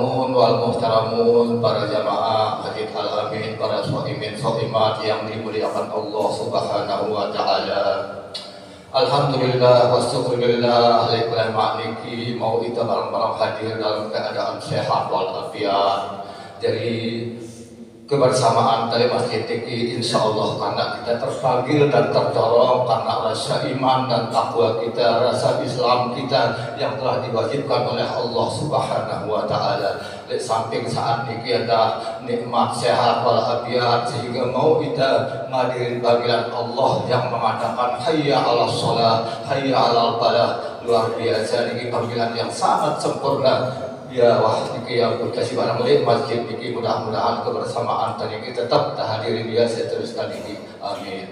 mukarramun wal muhtaramun, para jamaah haji al-amin, para shaimin shaimat yang dimuliakan Allah Subhanahu wa taala. Alhamdulillah wa syukurillah likulli ma'niki mau kita bareng-bareng hadir dalam keadaan sehat walafiat. Jadi kebersamaan dari masjid ini insya Allah karena kita terpanggil dan terdorong karena rasa iman dan takwa kita, rasa Islam kita yang telah diwajibkan oleh Allah Subhanahu wa taala. Di samping saat ini ada nikmat sehat walafiat sehingga mau kita ngadirin panggilan Allah yang mengatakan hayya 'alas shalah, hayya 'alal falah. Luar biasa, ini panggilan yang sangat sempurna. Ya wah, ini yang berkasih barang oleh masjid ini, mudah-mudahan kebersamaan tadi kita tetap hadirin dia seteruskan ini, amin.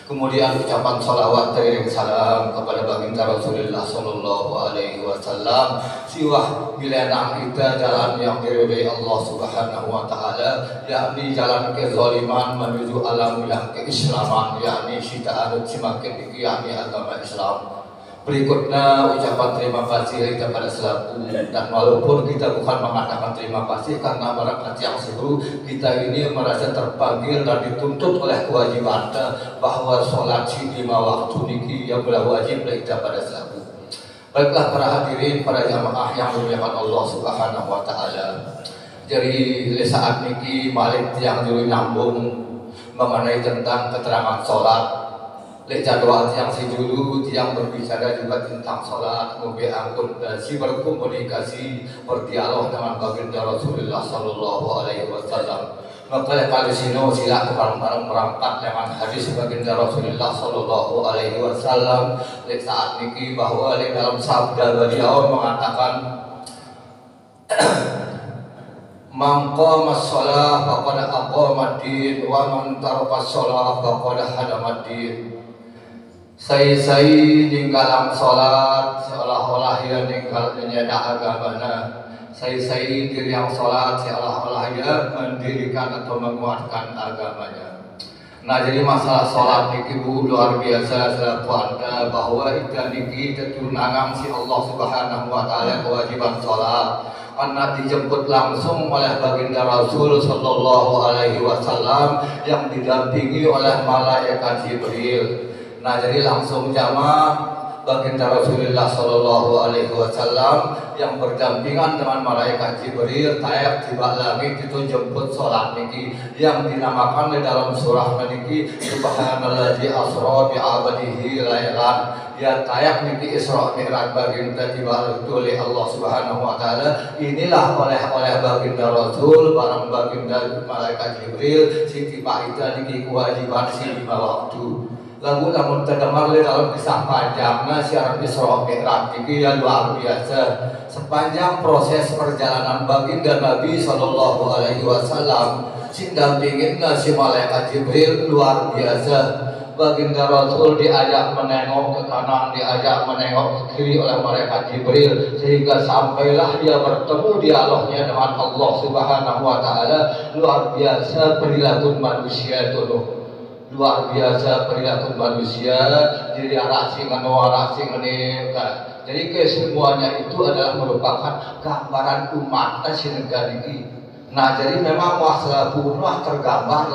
Kemudian ucapan salawat dan salam kepada baginda Rasulullah Sallallahu Alaihi Wasallam. Siwah milenang kita jalan yang diridhai Allah Subhanahu Wa Taala, yakni jalan kezaliman menuju alam yang keislaman, yakni sita anut semakin yakni agama Islam. Berikutnya ucapan terima kasih kepada selaku, dan walaupun kita bukan mengatakan terima kasih karena barangkali yang seluruh kita ini merasa terpanggil dan dituntut oleh kewajiban bahwa sholat lima waktu niki yang sudah wajib kita pada selaku. Baiklah para hadirin, para jamaah yang dimuliakan Allah Subhanahu wa taala. Jadi saat niki malik yang dulu nyambung mengenai tentang keterangan sholat. Jadwal yang si dulu yang berbicara juga tentang sholat, kemudian akuntansi, berkomunikasi, berdialog dengan baginda Rasulullah Sallallahu Alaihi Wasallam. Maka kali sini sila bareng-bareng berangkat dengan hadis baginda Rasulullah Sallallahu Alaihi Wasallam. Saat ini bahwa dalam sabda beliau mengatakan man qama shalah faqad aqama ad-din wa man taraka shalah faqad hadama ad-din. Saya ninggalang sholat seolah-olah ia ninggalnya agamana. Saya diri yang sholat seolah-olah ia mendirikan atau menguatkan agamanya. Nah, jadi masalah sholat niki bu luar biasa selaku anda bahwa ikan niki keturunan si Allah Subhanahu wa taala kewajiban sholat. Karena dijemput langsung oleh baginda Rasul Sallallahu Alaihi Wasallam yang didampingi oleh malaikat Jibril. Nah, jadi langsung jamaah baginda Rasulullah Sallallahu Alaihi Wasallam yang berdampingan dengan malaikat Jibril tayak tiba langit itu jemput sholat niki yang dinamakan di dalam surah niki Subhanalladzi asra bi 'abdihi lailan. Ya tayak niki Isra Mi'raj baginda tiba oleh Allah Subhanahu wa taala. Inilah oleh baginda Rasul barang baginda malaikat Jibril si tiba itu niki kewajiban si 5 waktu. Lagu namun terdengar dalam kisah panjangnya siaran Isra Mi'raj ini yang luar biasa. Sepanjang proses perjalanan baginda Nabi Sallallahu Alaihi Wasallam sindampingin si malaikat Jibril luar biasa. Baginda Rasul diajak menengok ke kanan, diajak menengok ke kiri oleh malaikat Jibril sehingga sampailah dia bertemu dialognya dengan Allah Subhanahu Wa Taala. Luar biasa perilaku manusia itu luar biasa perilaku manusia, jadi rasing ini kan. Jadi kesemuanya itu adalah merupakan gambaran umat si negara ini. Nah, jadi memang masalah bunuh tergambar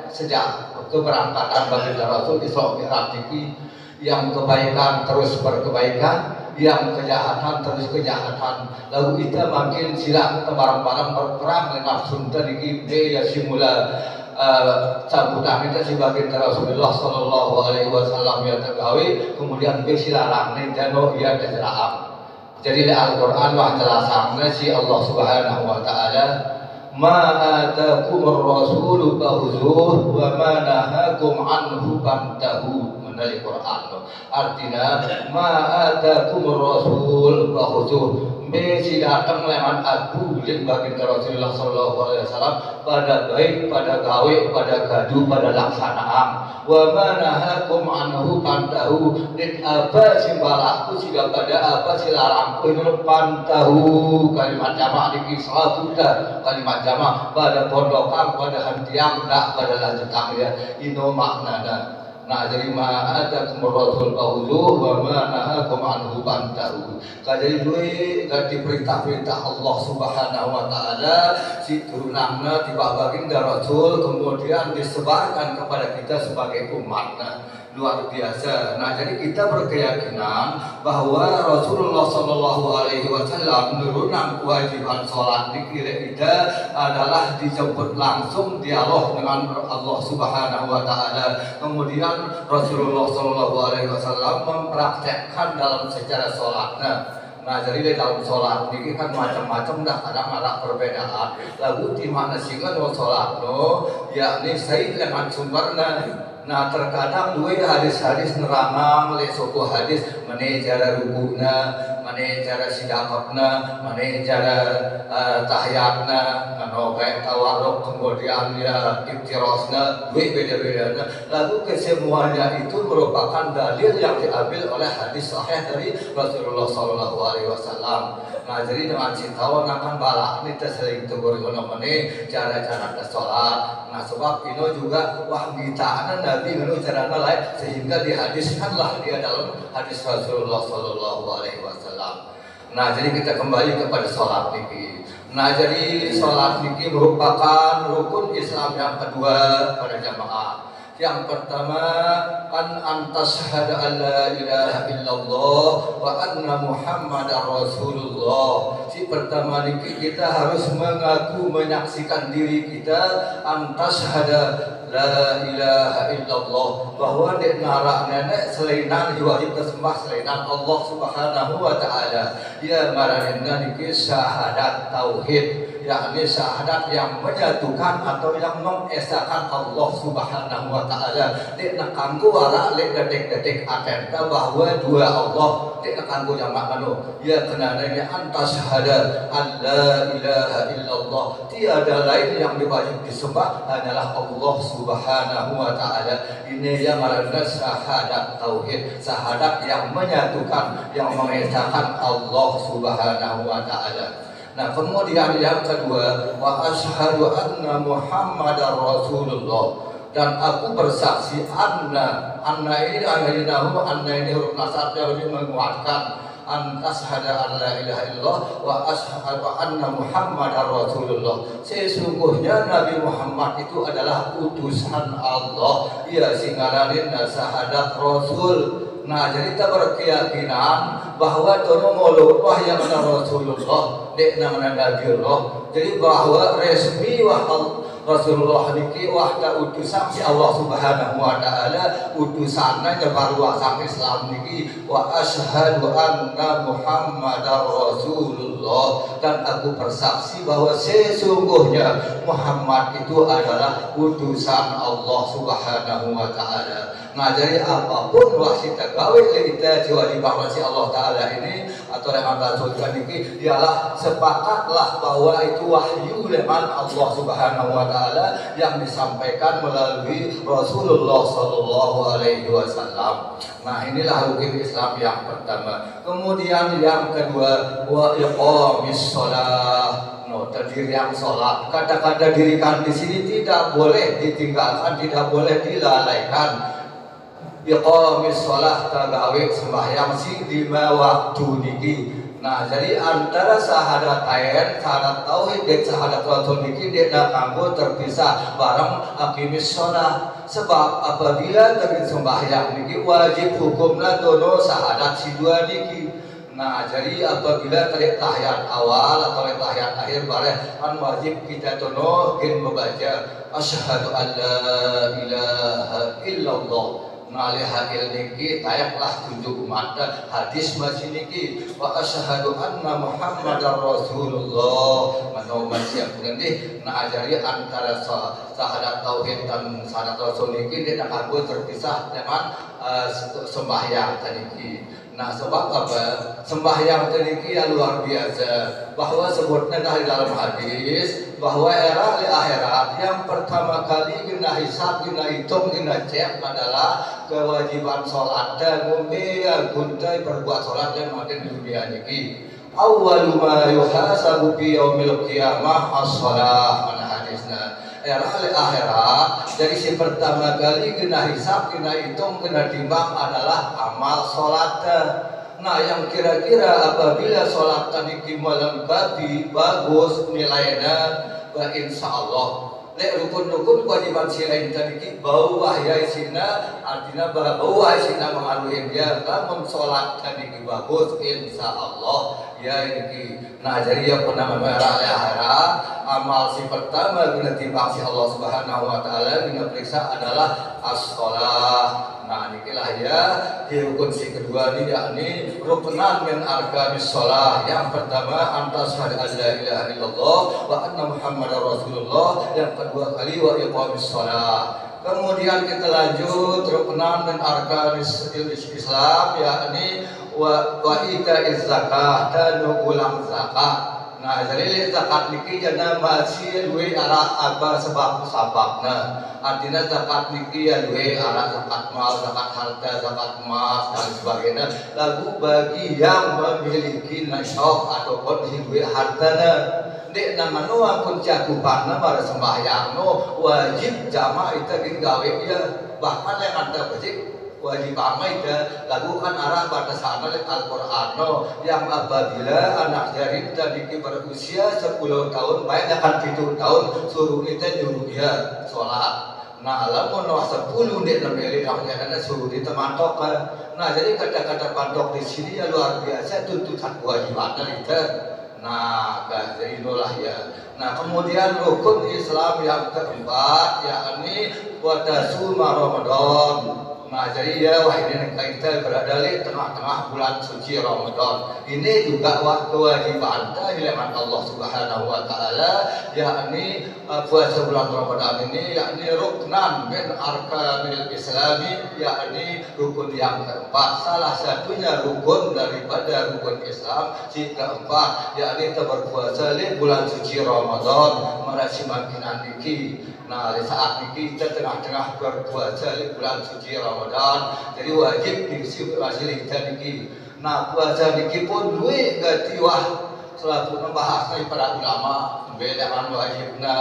sejak keberangkatan baginda Rasul Isra Mi'raj ini, yang kebaikan terus berkebaikan, yang kejahatan terus kejahatan. Lalu kita makin sila barang-barang berperang dengan nafsu tadi ya simula sambutan kita sebagai Rasulullah Sallallahu Alaihi Wasallam yang tergawi kemudian besilarang nih jano ia terjelaam. Jadi di Al-Quran wah jelasangnya si Allah Subhanahu Wa Taala ma'atakumur rasulu fahuzuh wa ma nahakum anhu fantahu. Dari Quran artinya ma'atakumur rasul fahuzuh si datang lewat aku lihat baginda Rasulullah Sallallahu Alaihi Wasallam pada baik, pada gawe, pada gaduh, pada laksanaan. Wa manahakum anhu pantahu dan apa simbalaku sila pada apa silarangku itu pantahu. Kalimat jamaah di kisah sudah kalimat jamaah pada pondokan, pada hantiang, tak pada lanjutan ya. Ino maknanya. Nah jadi ma'adakum rasul fa'udhuh wa ma nahakum anhu fantahu. Jadi duwe ganti perintah-perintah Allah Subhanahu wa taala si turunanna dibagi ke rasul kemudian disebarkan kepada kita sebagai umatnya. Luar biasa. Nah, jadi kita berkeyakinan bahwa Rasulullah Shallallahu Alaihi Wasallam menurunkan kewajiban sholat dikira kita adalah dijemput langsung dialog dengan Allah Subhanahu Wa Taala. Kemudian Rasulullah Shallallahu Alaihi Wasallam mempraktekkan dalam secara sholatnya. Nah jadi di dalam sholat ini kan macam-macam dah, kadang ada perbedaan. Lalu di mana sih kan sholat no, yakni saya dengan sumbernya. Nah terkadang dua hadis-hadis nerangang oleh suku hadis mana cara rukukna, mana cara sidakatna, mana cara tahiyatna, ano kayak tawarruk kemudian ya iftirasna, dua beda-bedanya. Lalu kesemuanya itu merupakan dalil yang diambil oleh hadis sahih dari Rasulullah Sallallahu Alaihi Wasallam. Nah jadi dengan cintawan akan balak ini tersering tegur mana cara-cara sholat. Nah sebab ini juga wah gitaan Nabi ngenu cara lain sehingga dihadiskanlah dia dalam hadis Rasulullah Sallallahu Alaihi Wasallam. Nah jadi kita kembali kepada sholat niki. Nah jadi sholat niki merupakan rukun Islam yang kedua pada jamaah. Yang pertama an antashhada an la ilaha illallah wa anna muhammadar rasulullah. Si pertama niki kita harus mengaku menyaksikan diri kita antashhada la ilaha illallah bahwa di narak nenek selainan wajib tersembah selainan Allah Subhanahu wa taala. Ya maranina niki syahadat tauhid, yakni syahadat yang menyatukan atau yang mengesahkan Allah Subhanahu wa taala. Di nakangku wala le detik-detik atenta bahwa dua Allah di nakangku jamak manu. Ya kenananya antas syahada an la ilaha illallah. Tiada lain yang diwajib disembah hanyalah Allah Subhanahu wa taala. Ini yang marana syahadat tauhid, syahadat yang menyatukan, yang mengesahkan Allah Subhanahu wa taala. Nah kemudian yang kedua wa asyhadu anna muhammadar rasulullah, dan aku bersaksi anna ini huruf nasab yang menguatkan an asyhadu an la ilaha illallah wa asyhadu anna muhammadar rasulullah. Sesungguhnya Nabi Muhammad itu adalah utusan Allah. Ia singaranin syahadat rasul. Nah jadi kita berkeyakinan bahwa tono molopah yang Rasulullah dek nama Nabi Allah. Jadi bahwa resmi wah Rasulullah niki wahda utusan si Allah Subhanahu wa taala, utusanna baru sang Islam niki wa asyhadu anna muhammadar rasulullah, dan aku bersaksi bahwa sesungguhnya Muhammad itu adalah utusan Allah Subhanahu wa taala. Nah jadi apapun wasit gawe kita diwajibkan si Allah taala ini atau yang Rasulkan ini ialah sepakatlah bahwa itu wahyu leman Allah Subhanahu wa taala yang disampaikan melalui Rasulullah Sallallahu Alaihi Wasallam. Nah inilah rukun Islam yang pertama. Kemudian yang kedua wa iqamis shalah. Terdirian sholat, kata-kata dirikan di sini tidak boleh ditinggalkan, tidak boleh dilalaikan. Iqamis shalah tagawe sembahyang sing lima waktu niki. Nah jadi antara syahadat tauhid dan syahadat rasul niki tidak kanggo terpisah bareng aqimis shalah. Sebab apabila terjadi sembahyang niki wajib hukumna dono syahadat si dua niki. Nah jadi apabila terjadi tahiyat awal atau tahiyat akhir bareng kan wajib kita dono gen membaca asyhadu an la ilaha illallah. Nalih hadil niki tayaklah tunjuk umat hadis masih niki wa asyhadu anna muhammadar rasulullah. Mano masih nanti nah ajari antara syahadat tauhid dan syahadat rasul niki tidak akan terpisah dengan sembahyang tadi. Nah sebab apa? Sembahyang tadi yang luar biasa, bahwa sebutnya di dalam hadis bahwa era di akhirat yang pertama kali kena hisab, kena hitung, kena cek adalah kewajiban sholat dan mulia guntai berbuat sholat yang makin di dunia ini. Awwalu ma yuhasabu fi yaumil qiyamah as-shalah, mana hadisnya. era le akhirat. Jadi si pertama kali kena hisab, kena hitung, kena timbang adalah amal sholat. Nah yang kira-kira apabila sholat tadi melengkapi bagus nilainya, insya Allah lek rukun-rukun kewajiban silain tadi bau wahya isina artinya bau wahya isina mengaruhi dia namun sholat tadi bagus insya Allah ya ini. Nah jadi yang pernah merah akhirat amal si pertama guna timbang si Allah Subhanahu Wa Taala guna periksa adalah as-sholah. Nah inilah ya di rukun si kedua ini yakni rukunan min arkanis sholah. Yang pertama anta syahadu an la ilaha illallah wa anna muhammadar rasulullah. Yang kedua kali wa iqamis sholah. Kemudian kita lanjut rukunan min arkanis Islam yakni wa itaiz zakah dan ulang zakat. Nah jadi zakat niki jana masih luwe arah apa sebab-sebabnya. Artinya zakat niki ya luwe arah zakat mal, zakat harta, zakat emas dan sebagainya. Lagu bagi yang memiliki nasyok ataupun luwe hartanya. Dek nama no akun cakupannya pada sembahyang no wajib jamaah itu gawe ya bahkan yang ada wajib wajib amal itu lakukan arah pada sana Al-Quran no, yang apabila anak jarim tadi berusia 10 tahun baik akan 7 tahun suruh kita nyuruh dia sholat. Nah lamun 10 dia namanya karena suruh dia mantok. Nah jadi kata-kata mantok di sini ya luar biasa tuntutan kewajiban itu. Nah jadi itulah ya. Nah kemudian rukun Islam yang keempat yakni wadasuma Ramadan. Nah jadi ya wah ini kita berada di tengah-tengah bulan suci Ramadan. Ini juga kewajiban dileman Allah Subhanahu Wa Taala yakni puasa bulan Ramadan ini yakni ruknan min arkanil Islami yakni rukun yang keempat. Salah satunya rukun daripada rukun Islam si keempat yakni berpuasa di bulan suci Ramadan merasimakinan niki. Nah di saat ini kita tengah-tengah berpuasa di bulan suci Ramadan, jadi wajib diisi hasil kita niki. Nah puasa niki pun duit gatiwah selalu membahas dari para ulama membedakan wajibnya,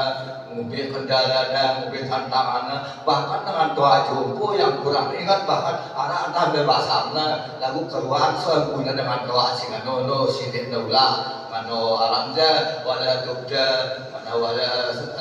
mobil kendalanya, mobil tantangannya, bahkan dengan doa jumpo yang kurang ingat bahkan arah antah bebasarnya lagu keluar sempurna dengan doa singanono sidik naula mano alamja wala tubda mana wala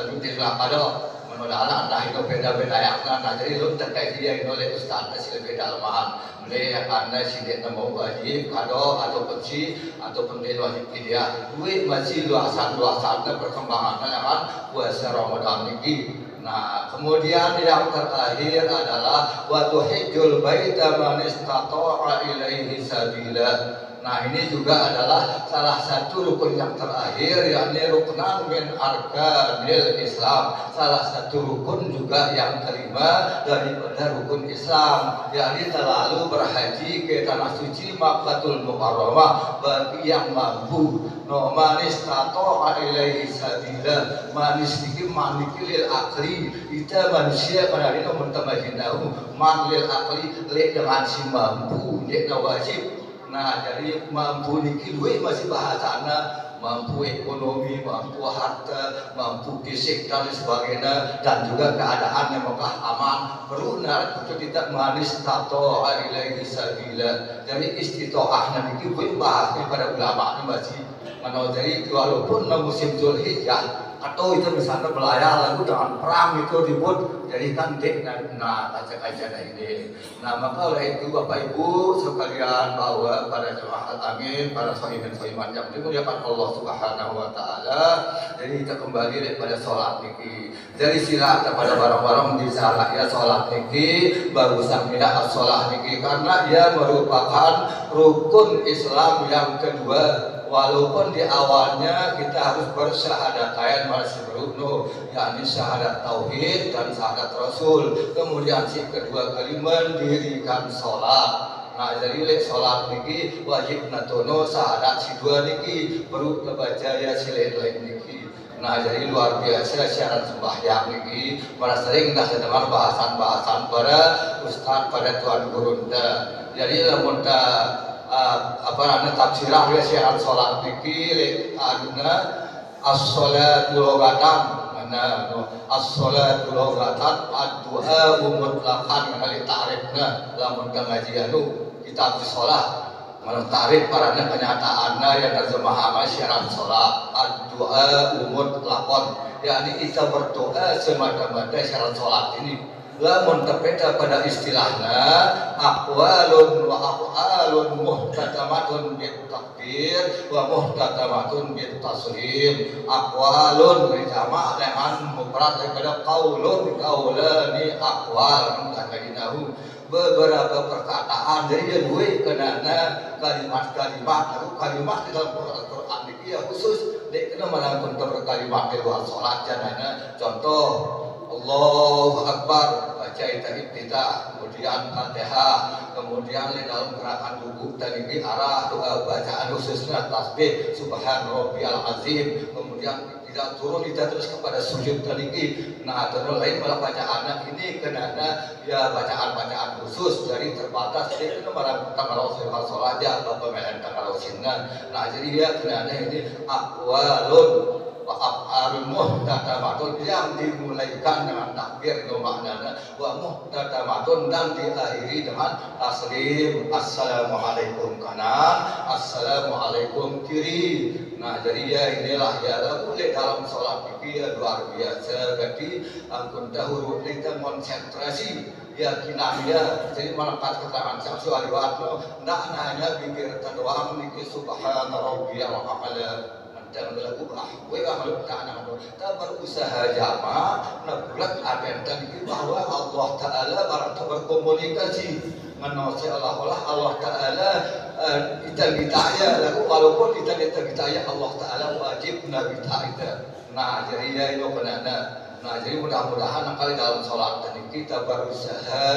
aludir lakado anak entah itu beda-beda yang nah jadi lu terkait dia itu oleh ustaz hasil beda lemahan mulai karena sidik nemu wajib kado atau penci atau pendiri wajib dia duit masih luasan perkembangannya kan puasa Ramadan ini. Nah kemudian yang terakhir adalah wa tuhijjul baita man istata'a ilaihi sabila. Nah ini juga adalah salah satu rukun yang terakhir yakni rukunan min arkanil Islam. Salah satu rukun juga yang kelima daripada rukun Islam yakni selalu berhaji ke tanah suci Makkahul Mukarramah bagi yang mampu. No manis tato ilaihi sabila manis niki manikil akli kita manusia pada ini mentamajinahu manlil akli le dengan si mampu dia wajib. Nah jadi mampu niki duit masih bahasana mampu ekonomi, mampu harta, mampu fisik dan sebagainya dan juga keadaan yang Mekah aman perlu untuk tidak manis tato ilaihi sabila. Jadi istitoahnya niki duit bahas pada ulama ini masih jadi walaupun musim Zulhijjah atau itu misalnya belayar lalu dengan perang itu ribut jadi kan dek nah kaca-kaca ini. Nah maka oleh itu Bapak Ibu sekalian bahwa pada jemaah amin para sohiban yang dimuliakan Allah Subhanahu Wa Taala jadi kita kembali daripada sholat niki. Jadi sila kepada barang-barang di salah ya sholat niki bagusan tidak sholat niki karena ia merupakan rukun Islam yang kedua. Walaupun di awalnya kita harus bersyahadatkan masih berukno, yakni syahadat tauhid dan syahadat Rasul. Kemudian si kedua kali mendirikan sholat. Nah jadi sholat niki wajib natono syahadat si dua niki perlu kebaca ya si lain niki. Nah jadi luar biasa syarat sembahyang niki. Pada sering kita dengar bahasan-bahasan para ustaz pada tuan guru. Jadi lamun apa namanya tafsirah ya syarat sholat niki aduna as-sholatu logatan makna as-salatu lughatan ad-du'a mutlaqan kali ta'rifna lamun ngajian kitab salat mana ta'rif parana kenyataanna yang terjemahan syarat salat ad-du'a mutlaqan yakni kita berdoa semata-mata syarat salat ini lamun terpeda pada istilahnya aqwalun wa af'alun muhtadamatun bit takbir wa muhtadamatun bit taslim aqwalun berjama' dengan mufrad daripada qaulun qaulani aqwal kadinahu beberapa perkataan jadi dua kenana kalimat-kalimat lalu kalimat di dalam Al-Qur'an ini ya khusus dek kena malangkun kalimat di luar salat janana contoh Allahu Akbar baca ibtidah kemudian Fatihah kemudian di dalam gerakan ruku tadi arah doa bacaan khususnya tasbih subhan rabbiyal azim kemudian tidak turun kita terus kepada sujud tadi nah terus lain malah bacaan ini kenana ya bacaan-bacaan khusus dari terbatas dia kena barang tanggal sholat aja apa pemilihan tanggal nah jadi dia kenana ini aqwalun wa af'alun muhtadamatun yang dimulaikan dengan takbir itu maknanya wa muhtadamatun dan diakhiri dengan taslim assalamualaikum kanan assalamualaikum kiri nah jadi ya inilah ya boleh dalam sholat ini ya luar biasa jadi angkun dahulu kita konsentrasi keyakinannya jadi melekat keterangan seksual riwayat tidak hanya pikir doang ini subhana rabbiyal a'la jangan berlaku makhluk tanah kita berusaha jama nabulat abentan itu bahwa Allah Ta'ala barang berkomunikasi menurut Allah Ta'ala kita ya lalu walaupun kita ya Allah Ta'ala wajib nabi kita nah jadi ya itu kenana nah jadi mudah-mudahan kali dalam sholat tadi kita berusaha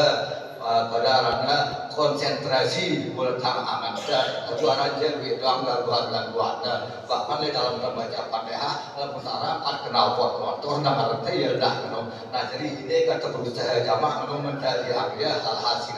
pada ranah konsentrasi bulan aman dan tujuan aja gitu anggaran bahkan di dalam membaca Fatihah dalam masyarakat kenal pot motor nah ngerti ya dah nah jadi ini kata berusaha jamaah mencari hal hasil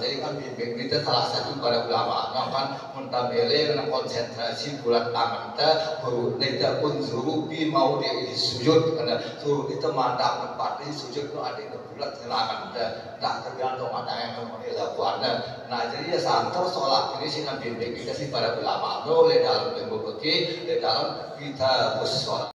jadi kan bimbing kita salah satu para ulama kan mentabele dengan konsentrasi bulan aman baru tidak pun suruh bi mau dia sujud karena suruh kita mandang tempat di sujud itu ada yang bulat silakan tak tergantung mana yang dilakukan nah jadi ya santor sholat ini sih bimbing kita sih para ulama oleh dalam ilmu fikih dalam kita sholat